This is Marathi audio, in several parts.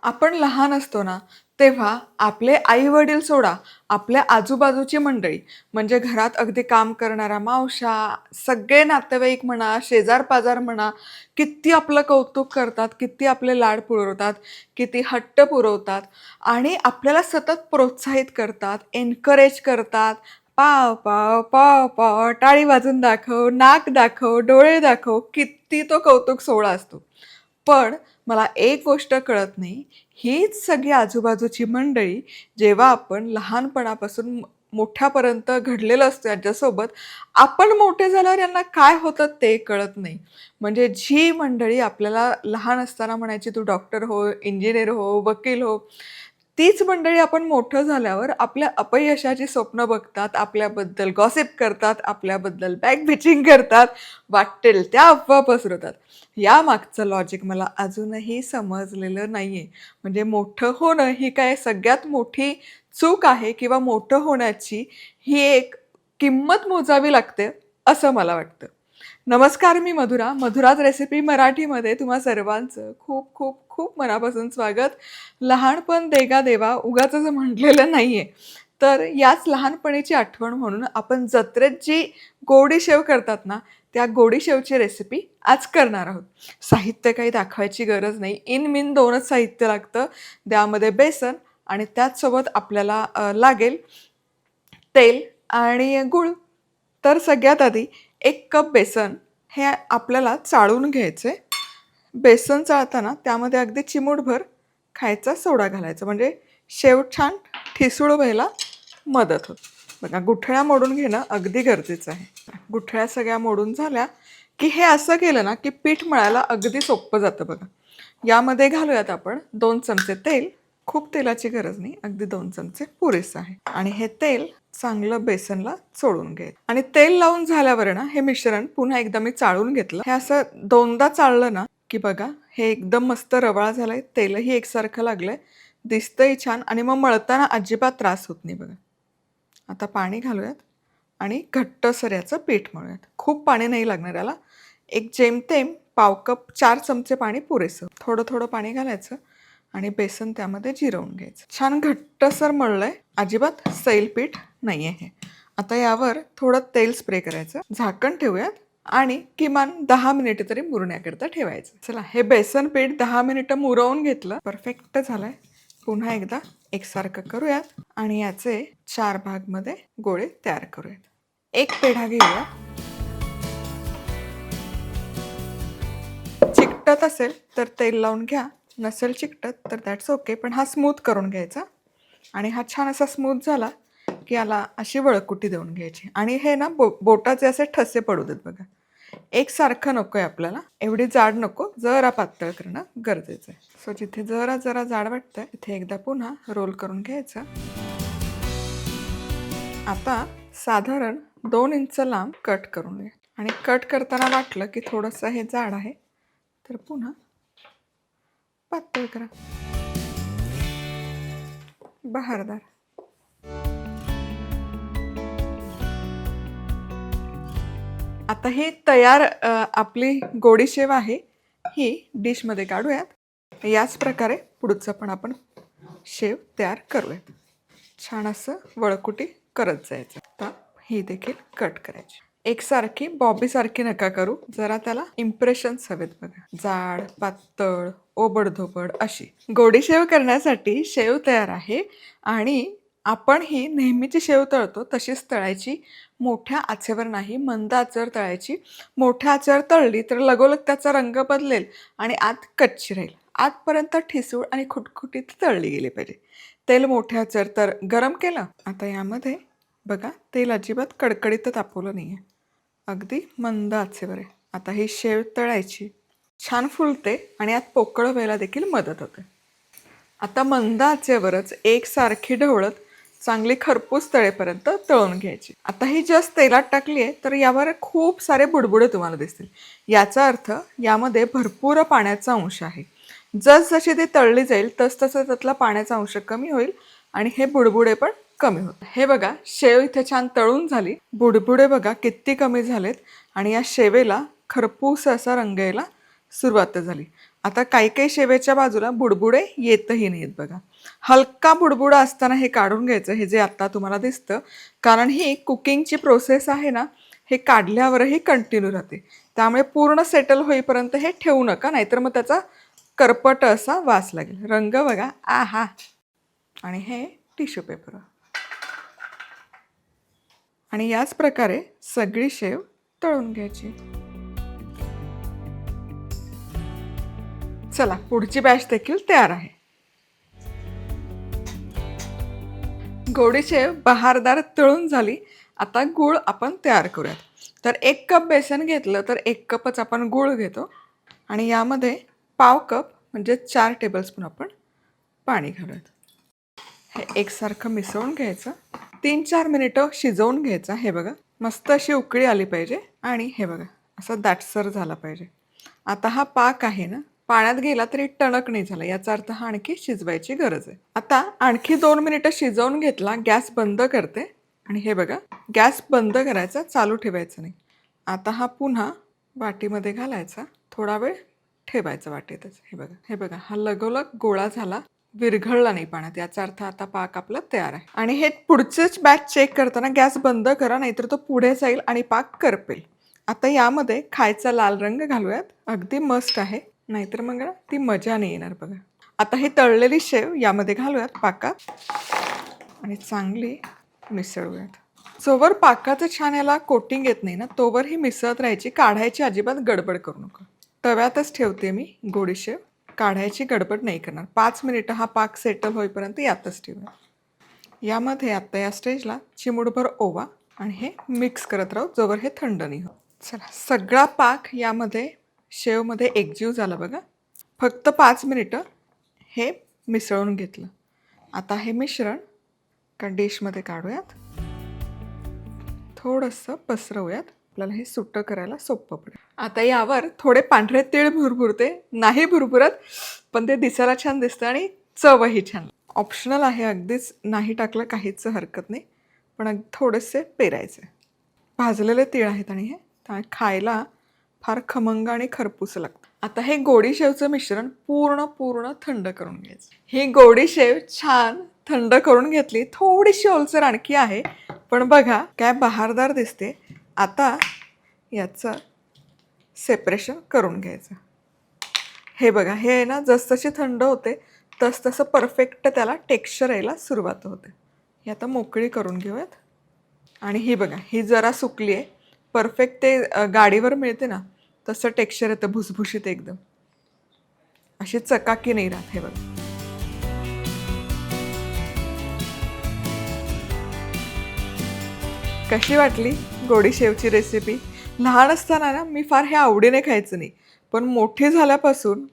आपण लहान असतो ना, तेव्हा आपले आई-वडील सोडा, आपल्या आजूबाजूची मंडळी म्हणजे घरात अगदी काम करणाऱ्या मावश्या, सगळे नातेवाईक म्हणा, शेजार-पाजार म्हणा, किती आपलं कौतुक करतात, किती आपले लाड पुरवतात, किती हट्ट पुरवतात आणि आपल्याला सतत प्रोत्साहित करतात, एन्करेज करतात. "पाव, पाव, पाव, पाव, टाळी वाजवून दाखव, नाक दाखव, डोळे दाखव." किती तो कौतुक सोहळा असतो. पण मला एक गोष्ट कळत नाही, हीच सगळी आजूबाजूची मंडळी जेव्हा आपण लहानपणापासून मोठ्यापर्यंत घडलेलं असतं यांच्यासोबत, आपण मोठे झाल्यावर यांना काय होतं ते कळत नाही. म्हणजे जी मंडळी आपल्याला लहान असताना म्हणायची, "तू डॉक्टर हो, इंजिनिअर हो, वकील हो." तीच मंडळी आपण मोठं झाल्यावर आपल्या अपयशाची स्वप्न बघतात, आपल्याबद्दल गॉसिप करतात, आपल्याबद्दल बॅकबिचिंग करतात, वाटेल त्या अफवा पसरवतात. यामागचं लॉजिक मला अजूनही समजलेलं नाहीये. म्हणजे मोठं होणं ही काय सगळ्यात मोठी चूक आहे किंवा मोठं होण्याची ही एक किंमत मोजावी लागते, असं मला वाटतं. नमस्कार, मी मधुरा. मधुराज रेसिपी मराठीमध्ये तुम्हा सर्वांचं खूप खूप खूप मनापासून स्वागत. लहानपण देगा देवा उगाचच म्हटलेलं नाहीये. तर याच लहानपणीची आठवण म्हणून आपण जत्रेत जी गोडी शेव करतात ना, त्या गोडी शेवची रेसिपी आज करणार आहोत. साहित्य काही दाखवायची गरज नाही. इन-मिन 2च साहित्य लागतं. त्यामध्ये बेसन आणि त्याचसोबत आपल्याला लागेल तेल आणि गूळ. तर सगळ्यात आधी 1 कप बेसन हे आपल्याला चाळून घ्यायचे. बेसन चाळताना त्यामध्ये अगदी चिमूटभर खायचा सोडा घालायचा म्हणजे शेव छान ठिसूळ व्हायला मदत होते. बघा गुठळ्या मोडून घेणं अगदी गरजेचं आहे. गुठळ्या सगळ्या मोडून झाल्या, की हे असं केलं ना, की पीठ मळायला अगदी सोपं जातं बघा. यामध्ये घालूयात आपण 2 चमचे तेल. खूप तेलाची गरज नाही, अगदी 2 चमचे पुरेसं आहे. आणि हे तेल चांगलं बेसनला चोळून घ्यायचं. आणि तेल लावून झाल्यावर ना, हे मिश्रण पुन्हा एकदा मी चाळून घेतलं. हे असं 2दा चाळलं ना, की बघा हे एकदम मस्त रवाळ झालंय. तेलही एकसारखं लागलंय. दिसतंही छान आणि मग मळताना अजिबात त्रास होत नाही बघा. आता पाणी घालूयात आणि घट्टसर याचं पीठ मळूयात. खूप पाणी नाही लागणार याला. एक जेमतेम पाव कप 4 चमचे पाणी पुरेसं. थोडं थोडं पाणी घालायचं आणि बेसन त्यामध्ये जिरवून घ्यायचं. छान घट्टसर मळलंय. अजिबात सैल पीठ नाहीये हे. आता यावर थोडं तेल स्प्रे करायचं. झाकण ठेवूयात आणि किमान 10 मिनिटं तरी मुरण्याकरता ठेवायचं. चला हे बेसन पीठ 10 मिनिटं मुरवून घेतलं. परफेक्ट झालंय. पुन्हा एकदा एकसारखं करूयात आणि याचे 4 भागमध्ये गोळे तयार करूयात. एक पेढा घेऊया. चिकटत असेल तर तेल लावून घ्या. नसेल चिकटत तर दॅट्स ओके. पण हा स्मूथ करून घ्यायचा आणि हा छान असा स्मूथ झाला की याला अशी वळकुटी देऊन घ्यायची आणि हे ना बोटाचे असे ठसे पडू देत बघा. एकसारखं नको आहे आपल्याला. एवढी जाड नको, जरा पातळ करणं गरजेचं आहे. सो जिथे जरा जरा जाड वाटतंय तिथे एकदा पुन्हा रोल करून घ्यायचं. आता साधारण 2 इंच लांब कट करून घ्या आणि कट करताना वाटलं की थोडंसं हे जाड आहे तर पुन्हा पातळ करा. बहारदार. आता ही तयार आपली गोडी शेव आहे. ही डिशमध्ये काढूयात. याच प्रकारे पुढचं पण आपण शेव तयार करूयात. छान असं वळकुटी करत जायचं. आता ही देखील कट करायची. एकसारखी बॉबीसारखी नका करू. जरा त्याला इम्प्रेशन्स हवेत बघा. जाड, पातळ, ओबडधोबड अशी. गोडी शेव करण्यासाठी शेव तयार आहे आणि आपण ही नेहमीची शेव तळतो तशीच तळायची. मोठ्या आचेवर नाही, मंद आचेवर तळायची. मोठ्या आचेवर तळली तर लगोलग त्याचा रंग बदलेल आणि आत कच्ची राहील. आतपर्यंत ठिसूळ आणि खुटखुटीत तळली गेली पाहिजे. तेल मोठ्या आचेवर तर गरम केलं. आता यामध्ये बघा तेल अजिबात कडकडीत तापवलं नाहीये. अगदी मंद आचेवर आहे. आता ही शेव तळायची. छान फुलते आणि यात पोकळ व्हायला देखील मदत होते. आता मंद आचेवरच एकसारखी ढवळत चांगली खरपूस तळेपर्यंत तळून घ्यायची. आता ही जस्ट तेलात टाकली आहे तर यावर खूप सारे बुडबुडे तुम्हाला दिसतील. याचा अर्थ यामध्ये भरपूर पाण्याचा अंश आहे. जसजशी ती तळली जाईल तसतसं त्यातला पाण्याचा अंश कमी होईल आणि हे बुडबुडे पण कमी होतील. हे बघा शेव इथे छान तळून झाली. बुडबुडे बघा किती कमी झालेत आणि या शेवेला खरपूस असा रंग यायला सुरुवात झाली. आता काही काही शेवेच्या बाजूला बुडबुडे येतही नाहीत बघा. हलका बुडबुडा असताना हे काढून घ्यायचं, हे जे आता तुम्हाला दिसतं. कारण ही कुकिंगची प्रोसेस आहे ना, हे काढल्यावरही कंटिन्यू राहते. त्यामुळे पूर्ण सेटल होईपर्यंत हे ठेवू नका, नाहीतर मग त्याचा करपट असा वास लागेल. रंग बघा, आहा. आणि हे टिश्यू पेपर. आणि याच प्रकारे सगळी शेव तळून घ्यायची. चला, पुढची बॅच देखील तयार आहे. गोडी शेव बहारदार तळून झाली. आता गूळ आपण तयार करूयात. तर 1 कप बेसन घेतलं तर 1 कपच आपण गूळ घेतो. आणि यामध्ये पाव कप म्हणजे 4 टेबलस्पून आपण पाणी घालूयात. हे एकसारखं मिसळून घ्यायचं. 3-4 मिनिटं शिजवून घ्यायचं. हे बघा, मस्त अशी उकळी आली पाहिजे आणि हे बघा असं दाटसर झाला पाहिजे. आता हा पाक आहे ना, पाण्यात गेला तरी टणक नाही झाला, याचा अर्थ हा आणखी शिजवायची गरज आहे. आता आणखी 2 मिनिटं शिजवून घेतला. गॅस बंद करते. आणि हे बघा, गॅस बंद करायचा, चालू ठेवायचं नाही. आता हा पुन्हा वाटीमध्ये घालायचा, थोडा वेळ ठेवायचा वाटीतच. हे बघा हा लगोलग गोळा झाला, विरघळला नाही पाण्यात, याचा अर्थ आता पाक आपला तयार आहे. आणि हे पुढचेच बॅच चेक करताना गॅस बंद करा, नाहीतर तो पुढे जाईल आणि पाक करपेल. आता यामध्ये खायचा लाल रंग घालूयात. अगदी मस्त आहे, नाहीतर मग ती मजा नाही येणार बघा. आता ही तळलेली शेव यामध्ये घालूयात पाकात आणि चांगली मिसळूयात. जोवर पाकाचं छान याला कोटिंग येत नाही ना, तोवर ही मिसळत राहायची. काढायची अजिबात गडबड करू नका. तव्यातच ठेवते मी गोडी शेव, काढायची गडबड नाही करणार. 5 मिनिटं हा पाक सेटल होईपर्यंत यातच ठेवूया. यामध्ये आता या स्टेजला चिमूटभर ओवा आणि हे मिक्स करत राहू जोवर हे थंड नाही होत. चला, सगळा पाक यामध्ये शेवमध्ये एकजीव झाला बघा. फक्त 5 मिनिटं हे मिसळून घेतलं. आता हे मिश्रण का डिशमध्ये काढूयात, थोडंसं पसरवूयात, आपल्याला हे सुट्टं करायला सोपं पडेल. आता यावर थोडे पांढरे तीळ भुरभुरते, नाही भुरभुरत, पण ते दिसायला छान दिसतं आणि चवही छान. ऑप्शनल आहे, अगदीच नाही टाकलं काहीच हरकत नाही, पण थोडेसे पेरायचे. भाजलेले तीळ आहेत आणि हे त्यामुळे खायला फार खमंग आणि खरपूस लागतं. आता हे गोडी शेवचं मिश्रण पूर्ण थंड करून घ्यायचं. ही गोडी शेव छान थंड करून घेतली. थोडीशी ओलसर आणखी आहे, पण बघा काय बहारदार दिसते. आता याचं सेपरेशन करून घ्यायचं. हे बघा, हे आहे ना, जसजशी थंड होते तसं परफेक्ट त्याला टेक्स्चर यायला सुरुवात होते. हे आता मोकळी करून घेऊयात. आणि ही बघा, ही जरा सुकली आहे. परफेक्ट ते गाडीवर मिळते ना तसं टेक्स्चर येतं, भुसभुशीत एकदम, अशी चकाकी नाही राहत. हे बघा, कशी वाटली गोडी शेवची रेसिपी? लहान असताना ना मी फार हे आवडीने खायचं नाही, पण मोठी झाल्यापासून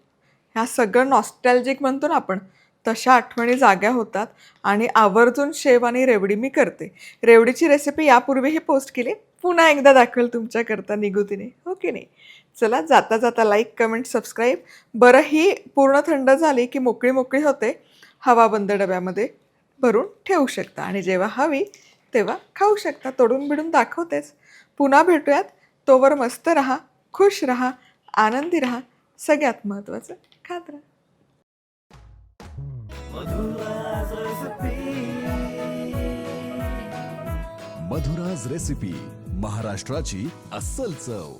ह्या सगळं नॉस्टॅल्जिक म्हणतो ना आपण, तशा आठवणी जाग्या होतात. आणि आवर्जून शेव आणि रेवडी मी करते. रेवडीची रेसिपी यापूर्वीही पोस्ट केली, पुन्हा एकदा दाखवेल तुमच्याकरता निगुतीने, हो की नाही? चला, जाता जाता लाईक, कमेंट, सबस्क्राईब. बरं, ही पूर्ण थंड झाली की मोकळी होते, हवाबंद डब्यामध्ये भरून ठेवू शकता आणि जेव्हा हवी तेव्हा खाऊ शकता. तोडून बिडून दाखवतेच. पुन्हा भेटूयात. तोवर मस्त राहा, खुश राहा, आनंदी राहा. सगळ्यात महत्त्वाचं, खात राहा. मधुराज रेसिपी, महाराष्ट्राची अस्सल चव.